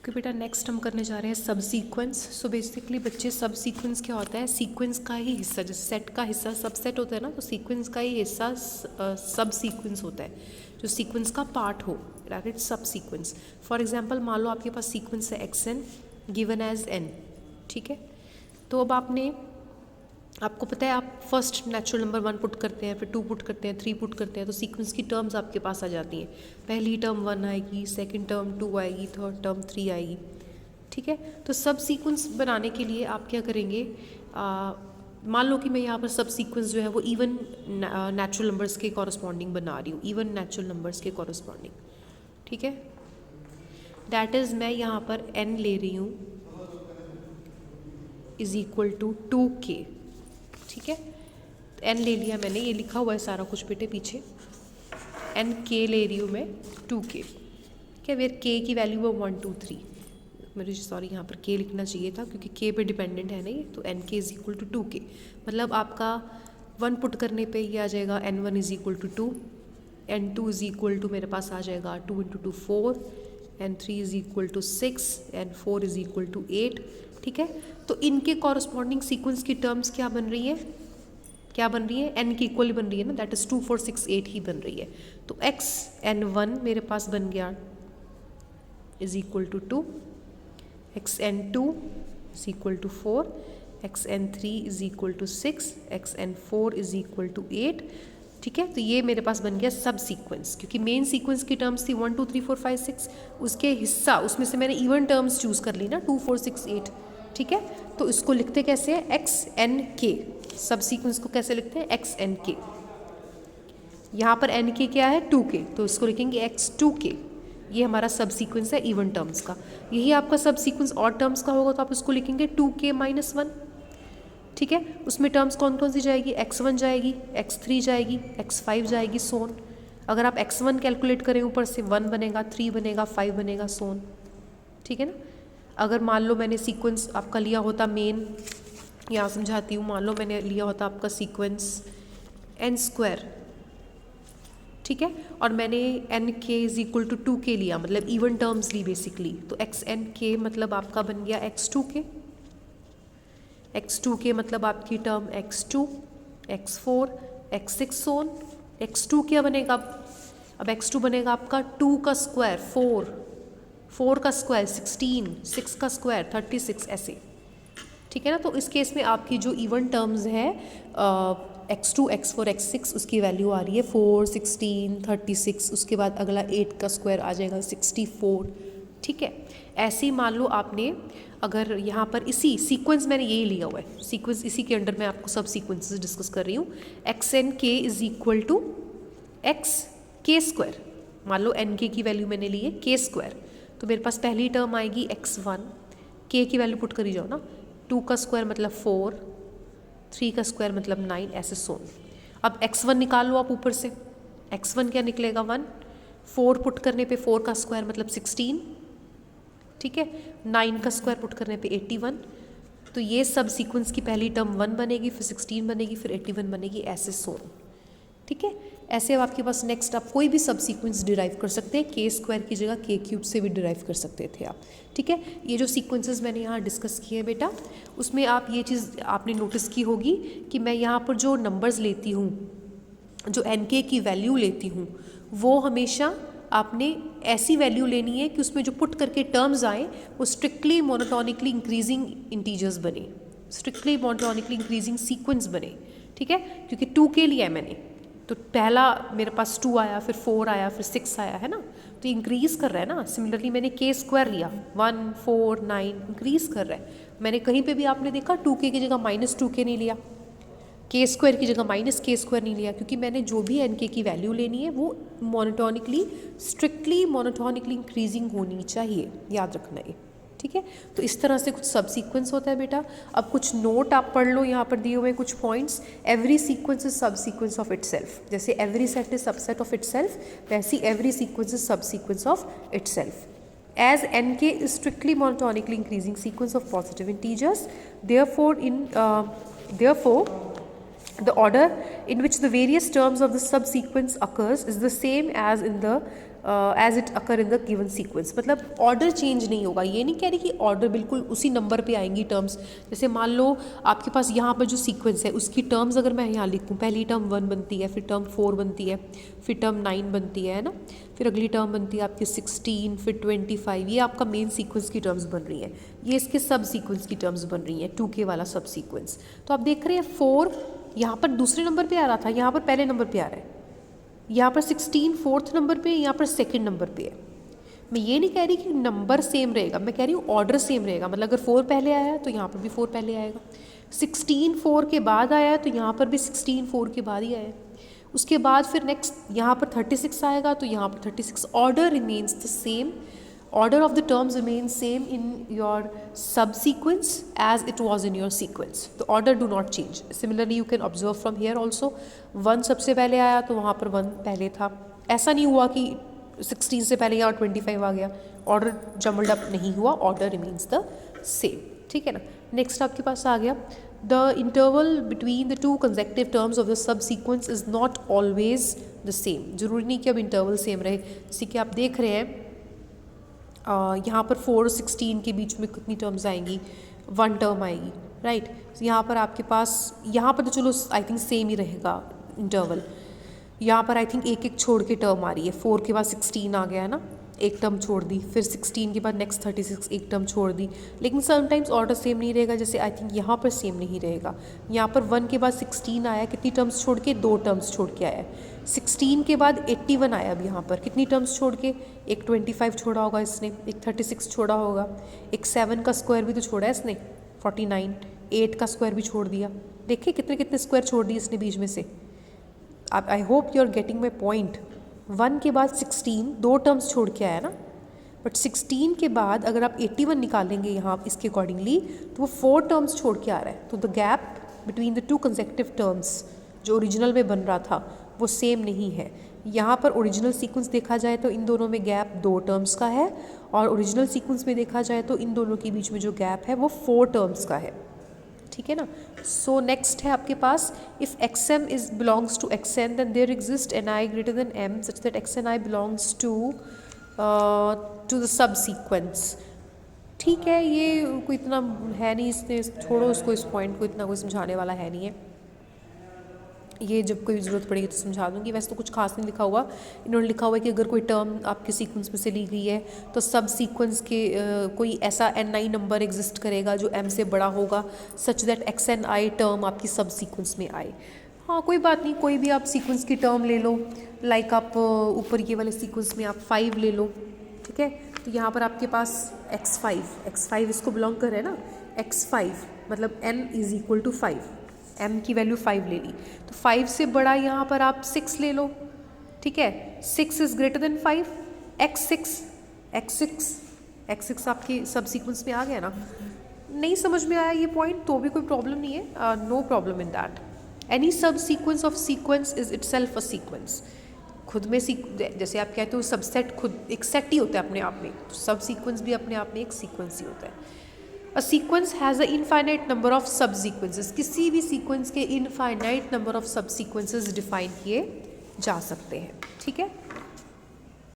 Okay बेटा, next हम करने जा रहे हैं सब सीक्वेंस। सो बेसिकली बच्चे, सब सीक्वेंस क्या होता है? सीक्वेंस का ही हिस्सा, जैसे सेट का हिस्सा सबसेट होता है ना, तो सीक्वेंस का ही हिस्सा सब सीक्वेंस होता है, जो सीक्वेंस का पार्ट हो, दैट इज सब सीक्वेंस। फॉर एग्जांपल मान लो आपके पास सीक्वेंस है xn गिवन एज n, ठीक है। तो अब आपको पता है, आप फर्स्ट नेचुरल नंबर 1 पुट करते हैं, फिर 2 पुट करते हैं, 3 पुट करते हैं, तो सीक्वेंस की टर्म्स आपके पास आ जाती हैं। पहली टर्म 1 आएगी, सेकंड टर्म 2 आएगी, थर्ड टर्म 3 आएगी, ठीक है। तो सब सीक्वेंस बनाने के लिए आप क्या करेंगे, मान लो कि मैं यहाँ पर सब सीक्वेंस जो है वो इवन नेचुरल नंबर्स के कॉरस्पॉन्डिंग बना रही हूँ, इवन नेचुरल नंबर्स के कॉरस्पॉन्डिंग, ठीक है। दैट इज़ मैं यहाँ पर n ले रही हूँ इज इक्वल टू 2k, ठीक है। n ले लिया मैंने, ये लिखा हुआ है सारा कुछ बेटे पीछे। n k ले रही हूँ मैं 2k, ठीक है। वेयर k की वैल्यू है 1 2 3, मुझे सॉरी यहाँ पर k लिखना चाहिए था क्योंकि k पे डिपेंडेंट है ना ये, तो n k is equal to 2k। मतलब आपका 1 पुट करने पे ये आ जाएगा n1 is equal to 2, n2 is equal to मेरे पास आ जाएगा 2 × 2 4, n3 is equal to 6, n4 is equal to 8, ठीक है। तो इनके कॉरस्पॉन्डिंग सीक्वेंस की टर्म्स क्या बन रही है, क्या बन रही है? n की इक्वल बन रही है ना, दैट इज 2 4 6 8 ही बन रही है। तो x n1 मेरे पास बन गया is equal to 2, x n2 is equal to 4, x n3 is equal to 6, x n4 is equal to 8, ठीक है। तो ये मेरे पास बन गया सब सीक्वेंस, क्योंकि मेन सीक्वेंस की टर्म्स थी 1 2 3 4 5 6, उसके हिस्सा उसमें से मैंने इवन टर्म्स चूज़ कर ली ना, 2 4 6 8, ठीक है। तो इसको लिखते कैसे हैं? एक्स एन के, सब सीक्वेंस को कैसे लिखते हैं? एक्स एन के। यहाँ पर एन के क्या है? 2k, तो इसको लिखेंगे एक्स 2k। ये हमारा सब सीक्वेंस है इवन टर्म्स का। यही आपका सब सीक्वेंस ऑड टर्म्स का होगा, तो आप इसको लिखेंगे 2k - 1, ठीक है। उसमें टर्म्स कौन कौन सी जाएगी? x1 जाएगी, x3 जाएगी, x5 जाएगी, सोन। अगर आप x1 कैलकुलेट करें ऊपर से 1 बनेगा, 3 बनेगा, 5 बनेगा, सोन, ठीक है ना। अगर मान लो मैंने सीक्वेंस आपका लिया होता मेन, यहाँ समझाती हूँ, मान लो मैंने लिया होता आपका सीक्वेंस n², ठीक है, और मैंने nk is equal to 2k लिया, मतलब इवन टर्म्स ली बेसिकली, तो xnk मतलब आपका बन गया x2k, x2k मतलब आपकी टर्म x2, x4, x6 सोन। x2 क्या बनेगा? अब x2 बनेगा आपका 2 का स्क्वायर 4, 4 का स्क्वायर 16, 6 का स्क्वायर 36, ऐसे, ठीक है ना। तो इस केस में आपकी जो इवन टर्म्स है x2, x4, x6, उसकी वैल्यू आ रही है 4, 16, 36, उसके बाद अगला 8 का स्क्वायर आ जाएगा 64, ठीक है। ऐसे ही मान लो आपने अगर यहाँ पर इसी सीक्वेंस, मैंने यही लिया हुआ है सीक्वेंस, इसी के अंडर मैं आपको सब सीक्वेंसेस डिस्कस कर रही हूँ। एक्स एन के इज इक्वल टू एक्स के स्क्वायर, मान लो एन के की वैल्यू मैंने ली है के स्क्वायर, तो मेरे पास पहली टर्म आएगी x1, के की वैल्यू पुट करी जाओ ना, 2 का स्क्वायर मतलब 4, 3 का स्क्वायर मतलब 9, ऐसे सोन। अब x1 निकाल लो आप ऊपर से, x1 क्या निकलेगा? 1, 4 पुट करने पे 4 का स्क्वायर मतलब 16, ठीक है, 9 का स्क्वायर पुट करने पे 81, तो ये सब सीक्वेंस की पहली टर्म 1 बनेगी, फिर 16 बनेगी, फिर 81 बनेगी, ऐसे सोन, ठीक है। ऐसे अब आपके पास नेक्स्ट आप कोई भी सब सीक्वेंस डिराइव कर सकते हैं, के स्क्वायर की जगह के क्यूब से भी डिराइव कर सकते थे आप, ठीक है। ये जो सीक्वेंसेस मैंने यहाँ डिस्कस किए हैं बेटा, उसमें आप ये चीज़ आपने नोटिस की होगी कि मैं यहाँ पर जो नंबर्स लेती हूँ, जो एन के की वैल्यू लेती हूँ, वो हमेशा आपने ऐसी वैल्यू लेनी है कि उसमें जो पुट करके टर्म्स आए वो स्ट्रिक्टली मोनोटोनिकली इंक्रीजिंग इंटीजर्स बने, स्ट्रिक्टली मोनोटोनिकली इंक्रीजिंग सीक्वेंस बने, ठीक है। क्योंकि 2k लिया है मैंने, तो पहला मेरे पास 2 आया, फिर 4 आया, फिर 6 आया, है ना, तो इंक्रीज़ कर रहा है ना। सिमिलरली मैंने के स्क्वायर लिया, 1 4 9, इंक्रीज़ कर रहा है। मैंने कहीं पे भी आपने देखा 2k की जगह -2k नहीं लिया, के स्क्वायर की जगह -k स्क्वायर नहीं लिया, क्योंकि मैंने जो भी एन के की वैल्यू लेनी है वो मोनोटोनिकली, स्ट्रिक्टली मोनोटोनिकली इंक्रीजिंग होनी चाहिए, याद रखना ये, ठीक है। तो इस तरह से कुछ सब सीक्वेंस होता है बेटा। अब कुछ नोट आप पढ़ लो, यहाँ पर दिए हुए कुछ पॉइंट्स। एवरी सीक्वेंस इज सब सीक्वेंस ऑफ इटसेल्फ, जैसे every set is subset of itself, वैसी एवरी सीक्वेंस इज सब sequence of itself. As nk is strictly monotonically increasing sequence of positive integers, therefore the order in which the various terms of the subsequence occurs is the same as in the as it occur in the given sequence. मतलब order change नहीं होगा। ये नहीं कह रही कि order बिल्कुल उसी नंबर पे आएंगी टर्म्स। जैसे मान लो आपके पास यहाँ पर जो सीक्वेंस है उसकी टर्म्स अगर मैं यहाँ लिखूँ, पहली टर्म 1 बनती है, फिर टर्म 4 बनती है, फिर टर्म 9 बनती है ना, फिर अगली टर्म बनती है आपकी 16, फिर 25। ये आपका मेन सीक्वेंस की टर्म्स बन रही हैं। ये इसके सब सीक्वेंस की टर्म्स बन रही हैं, 2K वाला सब सीक्वेंस। तो आप देख रहे हैं 4 यहाँ पर दूसरे नंबर पर आ रहा था, यहाँ पर पहले नंबर पर आ रहा है। यहाँ पर 16 4th नंबर पे, यहाँ पर 2nd नंबर पे है। मैं ये नहीं कह रही कि नंबर सेम रहेगा, मैं कह रही हूँ ऑर्डर सेम रहेगा। मतलब अगर 4 पहले आया है तो यहाँ पर भी 4 पहले आएगा, 16 4 के बाद आया है तो यहाँ पर भी 16 4 के बाद ही आया है। उसके बाद फिर नेक्स्ट यहाँ पर 36 आएगा तो यहाँ पर 36। Order remains the same, order of the terms remains same in your subsequence as it was in your sequence. The order do not change. Similarly you can observe from here also, 1 सबसे पहले आया तो वहाँ पर 1 पहले था। ऐसा नहीं हुआ कि 16 से पहले यहाँ 25 आ गया, ऑर्डर जम्बल्ड अप नहीं हुआ, ऑर्डर रिमेन्स द सेम। ठीक है ना। नेक्स्ट आपके पास आ गया, the interval between the two consecutive terms of the subsequence is not always the same. जरूरी नहीं कि अब इंटरवल सेम रहे। जैसे कि आप देख रहे हैं यहाँ पर 4 और 16 के बीच में कितनी टर्म्स आएंगी, 1 टर्म आएगी, राइट। यहाँ पर आपके पास, यहाँ पर तो चलो आई थिंक सेम ही रहेगा इंटरवल। यहाँ पर आई थिंक एक एक छोड़ के टर्म आ रही है। 4 के बाद 16 आ गया है ना, एक टर्म छोड़ दी, फिर 16 के बाद नेक्स्ट 36 एक टर्म छोड़ दी। लेकिन समटाइम्स ऑर्डर सेम नहीं रहेगा, जैसे आई थिंक यहाँ पर सेम नहीं रहेगा। यहाँ पर 1 के बाद 16 आया, कितनी टर्म्स छोड़ के, 2 टर्म्स छोड़ के आया। 16 के बाद 81 आया, अब यहाँ पर कितनी टर्म्स छोड़ के, एक 25 छोड़ा होगा इसने, एक 36 छोड़ा होगा, एक 7 का स्क्वायर भी तो छोड़ा है इसने 49, 8 का स्क्वायर भी छोड़ दिया। देखिए कितने कितने स्क्वायर छोड़ दिए इसने बीच में से। आप, I hope you are getting my point. 1 के बाद 16 2 टर्म्स छोड़ के आया ना, बट 16 के बाद अगर आप 81 निकालेंगे यहाँ इसके अकॉर्डिंगली तो वो 4 टर्म्स छोड़ के आ रहा है। तो the gap between the 2 consecutive terms जो ओरिजिनल में बन रहा था वो सेम नहीं है। यहाँ पर ओरिजिनल सीक्वेंस देखा जाए तो इन दोनों में गैप 2 टर्म्स का है, और ओरिजिनल सीक्वेंस में देखा जाए तो इन दोनों के बीच में जो गैप है वो 4 टर्म्स का है। ठीक है ना। सो नेक्स्ट है आपके पास, if X M is belongs to X N then there exist N I greater than M such that X N I belongs to the subsequence. ठीक है, ये कोई इतना है नहीं, इसने छोड़ो उसको, इस पॉइंट को इतना कोई समझाने वाला है नहीं है। ये जब कोई ज़रूरत पड़ेगी तो समझा दूंगी। वैसे तो कुछ खास नहीं लिखा हुआ। इन्होंने लिखा हुआ है कि अगर कोई टर्म आपके सीक्वेंस में से ली गई है तो सब सीक्वेंस के कोई ऐसा ni नंबर एग्जिस्ट करेगा जो m से बड़ा होगा, सच दैट xni टर्म आपकी सब सीक्वेंस में आए। हाँ कोई बात नहीं, कोई भी आप सीक्वेंस की टर्म ले लो। लाइक आप ऊपर ये वाले सीक्वेंस में आप 5 ले लो, ठीक है। तो यहाँ पर आपके पास x5 इसको बिलोंग कर रहा है ना, x5 मतलब n is equal to 5, m की वैल्यू 5 ले ली, तो 5 से बड़ा यहाँ पर आप 6 ले लो, ठीक है। 6 इज ग्रेटर देन 5, x6 आपकी सब सीक्वेंस में आ गया ना। नहीं समझ में आया ये पॉइंट तो भी कोई प्रॉब्लम नहीं है, no problem in that. Any subsequence of sequence is itself a sequence. खुद में जैसे आप कहते हो सबसेट खुद एक सेट ही होता है अपने आप में, तो सब सीक्वेंस भी अपने आप में एक सीक्वेंस ही होता है। A sequence has a infinite number of सब सीक्वेंसेस। किसी भी सीक्वेंस के इनफाइनाइट नंबर ऑफ सब सीक्वेंसेस डिफाइन किए जा सकते हैं, ठीक है।